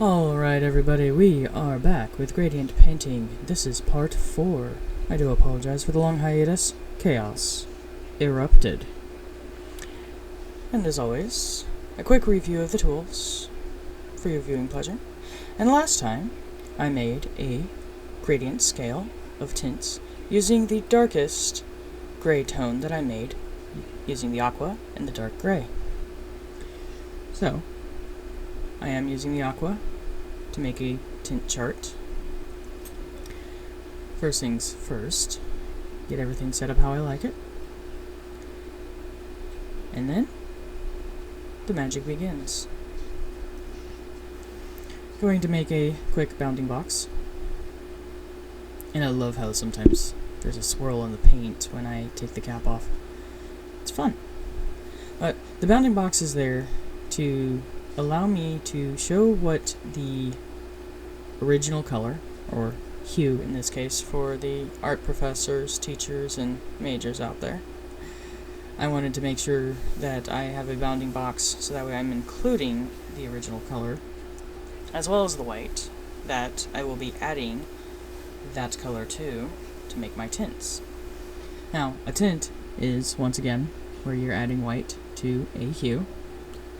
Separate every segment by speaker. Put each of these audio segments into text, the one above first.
Speaker 1: Alright everybody, we are back with gradient painting. This is part 4. I do apologize for the long hiatus. Chaos erupted. And as always, a quick review of the tools for your viewing pleasure. And last time, I made a gradient scale of tints using the darkest gray tone that I made using the aqua and the dark gray. So, I am using the aqua to make a tint chart. First things first, get everything set up how I like it. And then, the magic begins. Going to make a quick bounding box. And I love how sometimes there's a swirl in the paint when I take the cap off. It's fun. But the bounding box is there to allow me to show what the original color, or hue in this case, for the art professors, teachers, and majors out there. I wanted to make sure that I have a bounding box so that way I'm including the original color, as well as the white, that I will be adding that color to make my tints. Now, a tint is, once again, where you're adding white to a hue,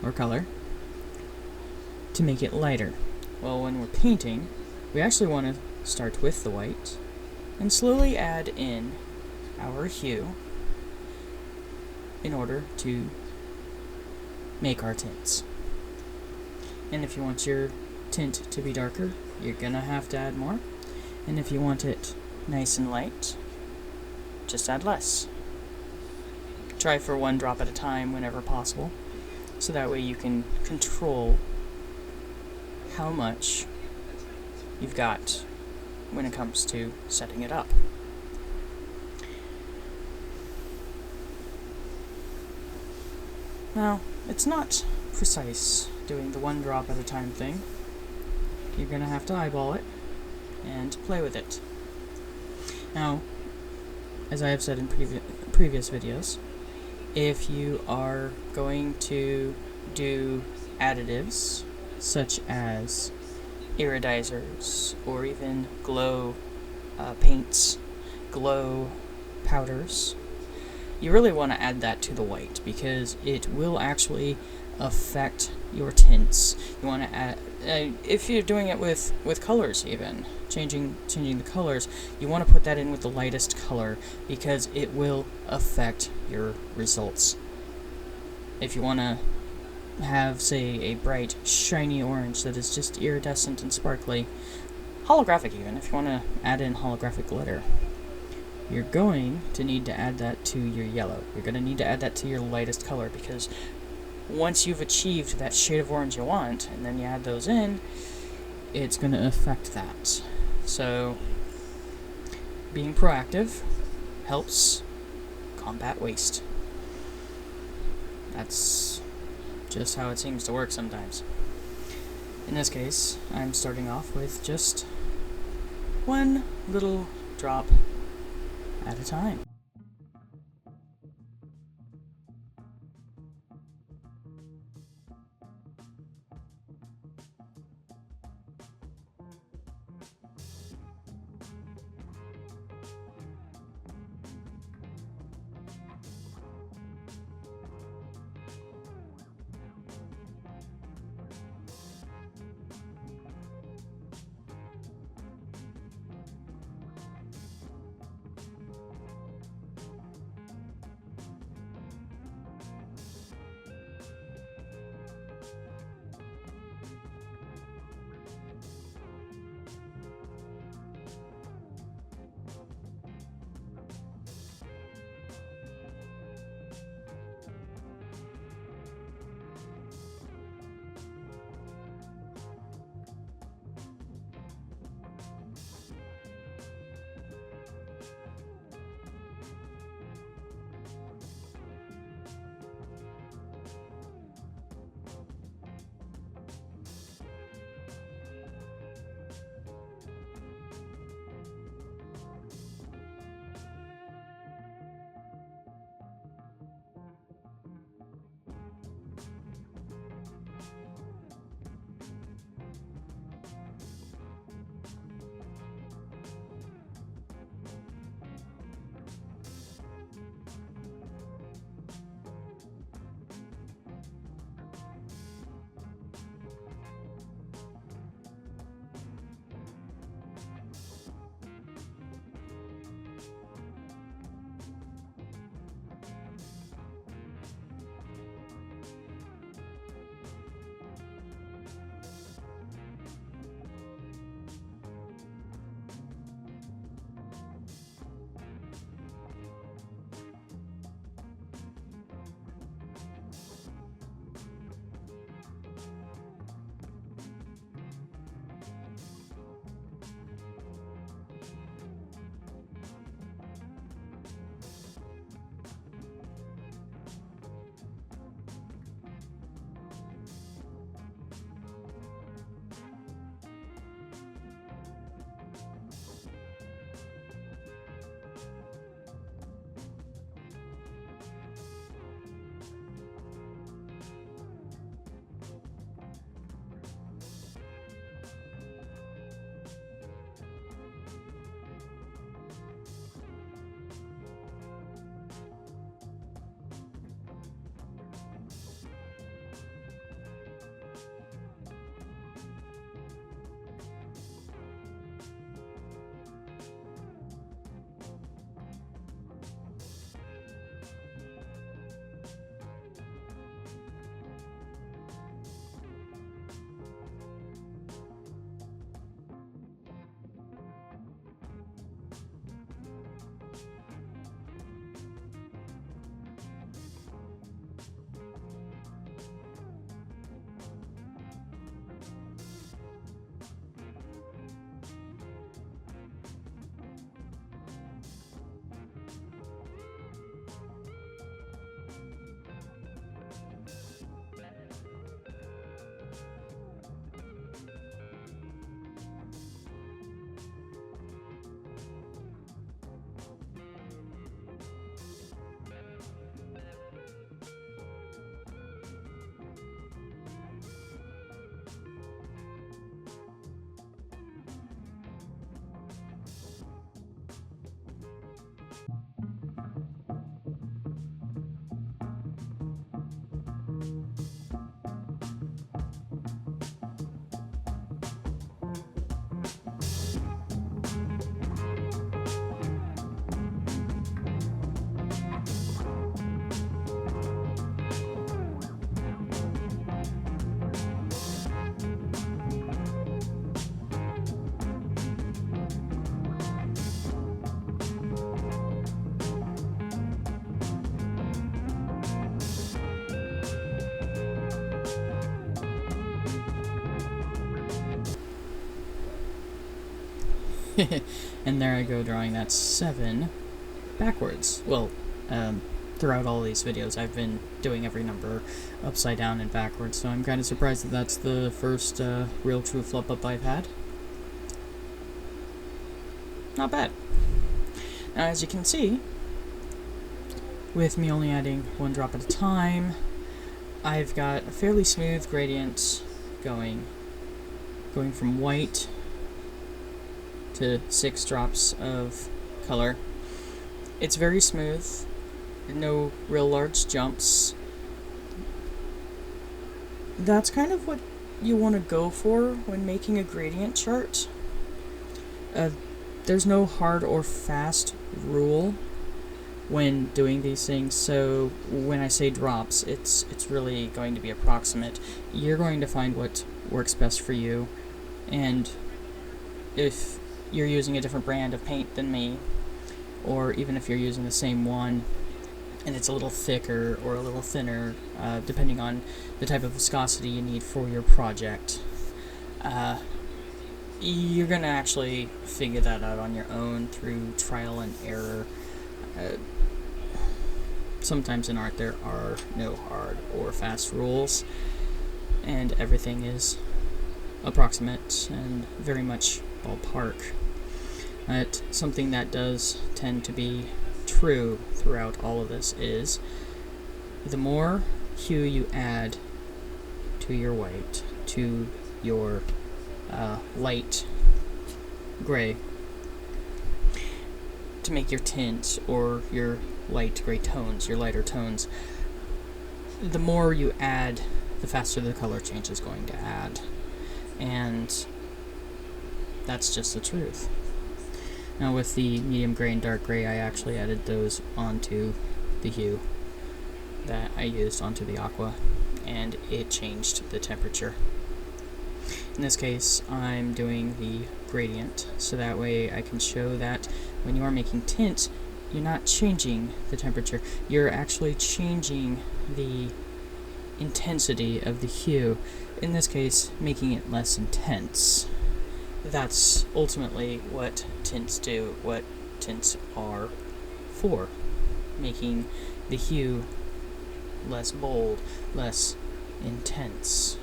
Speaker 1: or color, to make it lighter. Well, when we're painting, we actually want to start with the white and slowly add in our hue in order to make our tints. And if you want your tint to be darker, you're gonna have to add more. And if you want it nice and light, just add less. Try for one drop at a time whenever possible, so that way you can control how much you've got when it comes to setting it up. Now, it's not precise doing the one drop at a time thing. You're gonna have to eyeball it and play with it. Now, as I have said in previous videos, if you are going to do additives such as iridizers or even glow paints, glow powders, you really want to add that to the white because it will actually affect your tints. You want to add, if you're doing it with colors, even changing the colors, you want to put that in with the lightest color because it will affect your results. If you want to have, say, a bright, shiny orange that is just iridescent and sparkly, holographic even, if you want to add in holographic glitter, you're going to need to add that to your yellow. You're going to need to add that to your lightest color because once you've achieved that shade of orange you want, and then you add those in, it's going to affect that. So, being proactive helps combat waste. That's just how it seems to work sometimes. In this case, I'm starting off with just one little drop at a time. And there I go drawing that 7 backwards. Well, throughout all these videos I've been doing every number upside down and backwards, so I'm kind of surprised that that's the first real true flip up I've had. Not bad. Now, as you can see, with me only adding 1 drop at a time, I've got a fairly smooth gradient going from white to 6 drops of color. It's very smooth, no real large jumps. That's kind of what you want to go for when making a gradient chart. There's no hard or fast rule when doing these things, so when I say drops, it's really going to be approximate. You're going to find what works best for you, and if you're using a different brand of paint than me, or even if you're using the same one and it's a little thicker or a little thinner, depending on the type of viscosity you need for your project, you're going to actually figure that out on your own through trial and error. Sometimes in art there are no hard or fast rules, and everything is approximate and very much ballpark. But something that does tend to be true throughout all of this is the more hue you add to your white, to your light gray, to make your tint or your light gray tones, your lighter tones, the more you add, the faster the color change is going to add. And that's just the truth. Now with the medium gray and dark gray, I actually added those onto the hue that I used onto the aqua, and it changed the temperature. In this case, I'm doing the gradient, so that way I can show that when you are making tint, you're not changing the temperature, you're actually changing the intensity of the hue. In this case, making it less intense. That's ultimately what tints do, what tints are for. Making the hue less bold, less intense.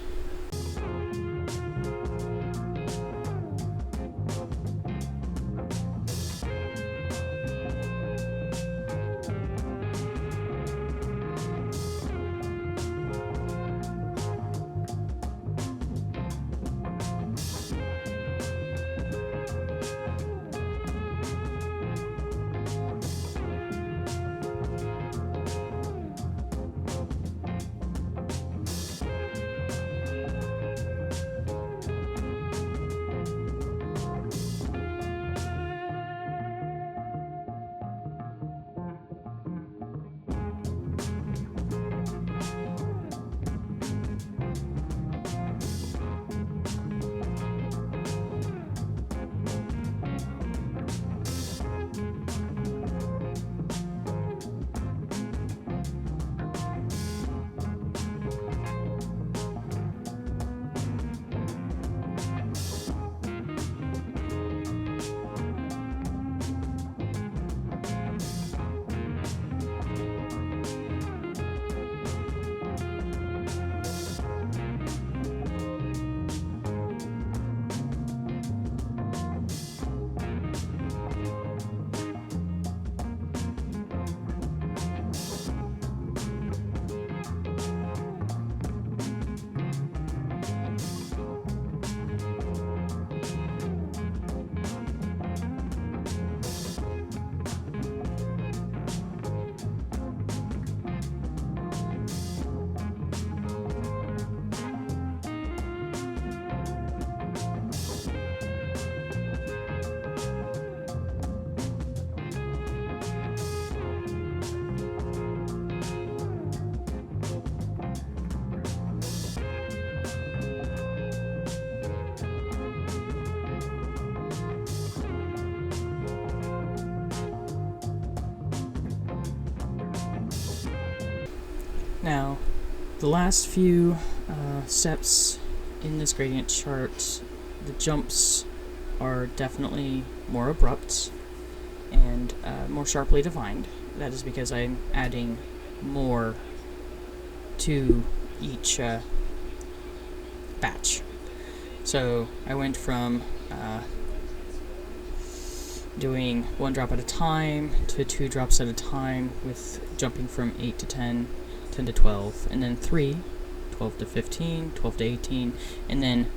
Speaker 1: Now, the last few steps in this gradient chart, the jumps are definitely more abrupt and more sharply defined. That is because I'm adding more to each batch. So I went from doing 1 drop at a time to 2 drops at a time, with jumping from 8 to 10, 10 to 12, and then 3, 12 to 15, 12 to 18, and then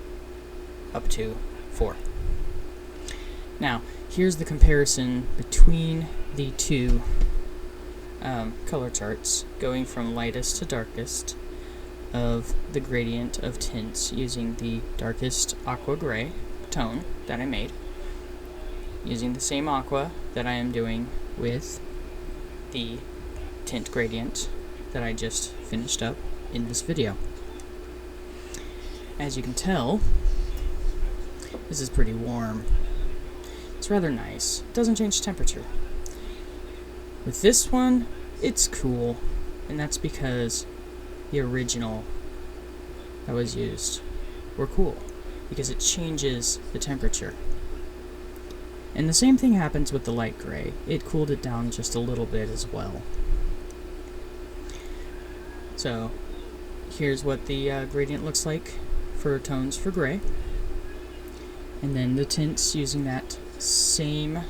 Speaker 1: up to 4. Now, here's the comparison between the two color charts, going from lightest to darkest, of the gradient of tints using the darkest aqua gray tone that I made, using the same aqua that I am doing with the tint gradient that I just finished up in this video. As you can tell, this is pretty warm. It's rather nice. It doesn't change temperature. With this one, it's cool, and that's because the original that was used were cool, because it changes the temperature. And the same thing happens with the light gray. It cooled it down just a little bit as well. So here's what the gradient looks like for tones for gray. And then the tints using that same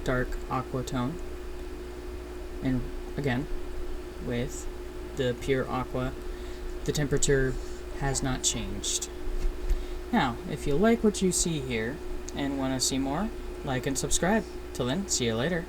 Speaker 1: dark aqua tone. And again, with the pure aqua, the temperature has not changed. Now, if you like what you see here and want to see more, like and subscribe. Till then, see you later.